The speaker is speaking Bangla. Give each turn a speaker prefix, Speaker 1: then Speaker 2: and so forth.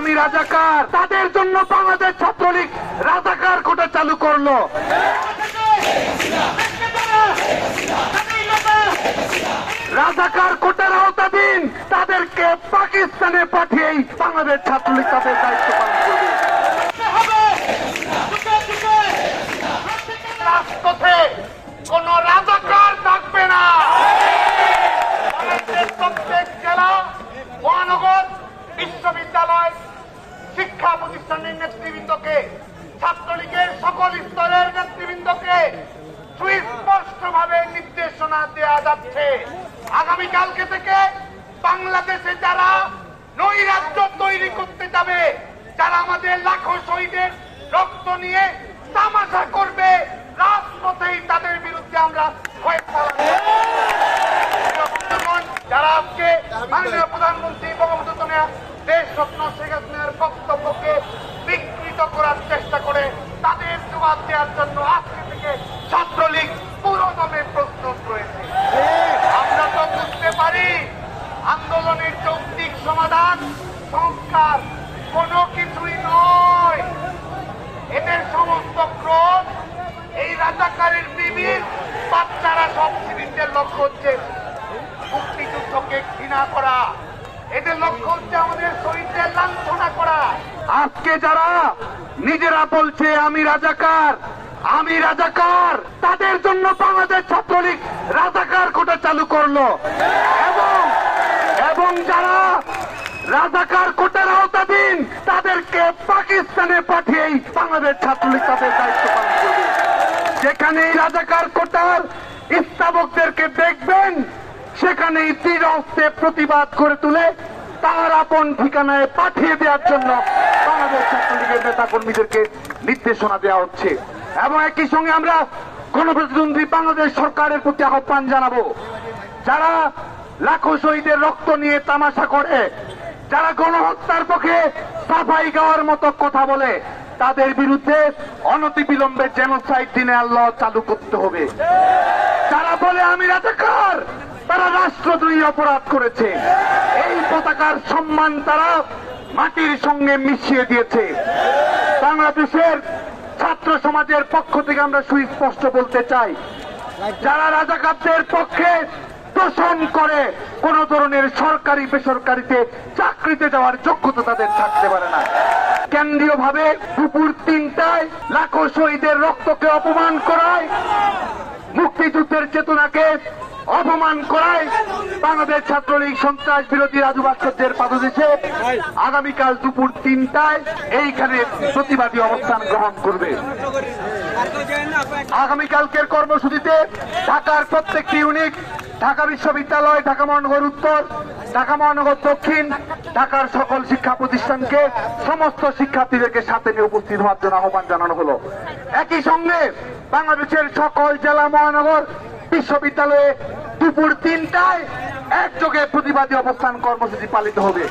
Speaker 1: আমি রাজাকার, তাদের জন্য বাংলাদেশ ছাত্রলীগ রাজাকার কোটা চালু করলো। রাজাকার কোটার আওতাধীন তাদেরকে পাকিস্তানে পাঠিয়েই বাংলাদেশ ছাত্রলীগ তাদের দায়িত্ব পালন করবে। রাজপথে কোন রাজাকার থাকবে না। প্রত্যেক জেলা, মহানগর, বিশ্ববিদ্যালয়, শিক্ষা প্রতিষ্ঠানের নেতৃবৃন্দকে, ছাত্রলীগের সকল স্তরের নেতৃবৃন্দকে সুস্পষ্টভাবে নির্দেশনা দেওয়া যাচ্ছে, আগামীকালকে থেকে বাংলাদেশে যারা নৈরাজ্য তৈরি করতে যাবে, যারা আমাদের লাখো শহীদের রক্ত নিয়ে তামাশা করবে, রাজপথেই তাদের বিরুদ্ধে আমরা যারা আজকে মাননীয় প্রধানমন্ত্রী বঙ্গবন্ধু দেশরত্ন শেখ হাসিনার বক্তব্যকে বিকৃত করার চেষ্টা করে তাদের জবাব দেওয়ার জন্য আজকে থেকে ছাত্রলীগ পুরোদমে প্রস্তুত রয়েছে। আমরা তো বুঝতে পারি আন্দোলনের যৌক্তিক সমাধান সংস্কার কোনো কিছুই নয়। এদের সমস্ত ক্রোধ এই রাজাকারের বিবির বাচ্চারা সব শিবিরদের লক্ষ্য হচ্ছে মুক্তিযুদ্ধকে ঘৃণা করা, এদের লক্ষ্য হচ্ছে আমাদের শহীদদের লাঞ্ছনা করা। আজকে যারা নিজেরা বলছে আমি রাজাকার, আমি রাজাকার, তাদের জন্য বাংলাদেশ ছাত্রলীগ রাজাকার কোটা চালু করলো। এবং যারা রাজাকার কোটার আওতাধীন তাদেরকে পাকিস্তানে পাঠিয়েই বাংলাদেশ ছাত্রলীগ তাদের দায়িত্ব পালন করবে। যেখানে রাজাকার কোটার স্থাপকদেরকে দেখবেন সেখানেই তীর হস্তে প্রতিবাদ করে তুলে তার আপন ঠিকানায় পাঠিয়ে দেওয়ার জন্য বাংলাদেশ ছাত্রলীগের নেতা কর্মীদেরকে নির্দেশনা দেওয়া হচ্ছে। এবং একই সঙ্গে আমরা গণপ্রজাতন্ত্রী বাংলাদেশ সরকারের প্রতি আহ্বান জানাবো, যারা লাখো শহীদের রক্ত নিয়ে তামাশা করে, যারা গণহত্যার পক্ষে সাফাই গাওয়ার মতো কথা বলে, তাদের বিরুদ্ধে অনতিবিলম্বে জেনোসাইড ট্রাইব্যুনাল ল চালু করতে হবে। যারা বলে আমি রাজাকার, তারা রাষ্ট্রদ্রোহী অপরাধ করেছে। এই পতাকার সম্মান তারা মাটির সঙ্গে মিশিয়ে দিয়েছে। বাংলাদেশের ছাত্র সমাজের পক্ষ থেকে আমরা সুস্পষ্ট বলতে চাই, যারা রাজাকারদের পক্ষে দোষণ করে কোন ধরনের সরকারি বেসরকারিতে চাকরিতে যাওয়ার যোগ্যতা তাদের থাকতে পারে না। কেন্দ্রীয় ভাবে দুপুর 3টায় লাখো শহীদের রক্তকে অপমান করায়, মুক্তিযুদ্ধের চেতনাকে অপমান করায় বাংলাদেশ ছাত্রলীগ সন্ত্রাস বিরোধী রাজু ভাস্কর্যের পাদদেশে আগামীকাল দুপুর 3টায় এইখানে প্রতিবাদী অবস্থান গ্রহণ করবে। আগামীকালকের কর্মসূচিতে ঢাকার প্রত্যেকটি ইউনিট, ঢাকা বিশ্ববিদ্যালয়, ঢাকা মহানগর উত্তর, ঢাকা মহানগর দক্ষিণ, ঢাকার সকল শিক্ষা প্রতিষ্ঠানকে সমস্ত শিক্ষার্থীদেরকে সাথে নিয়ে উপস্থিত হওয়ার জন্য আহ্বান জানানো হলো। একই সঙ্গে বাংলাদেশের সকল জেলা, মহানগর, বিশ্ববিদ্যালয়ে দুপুর 3টায় একযোগে প্রতিবাদী অবস্থান কর্মসূচি পালিত হবে।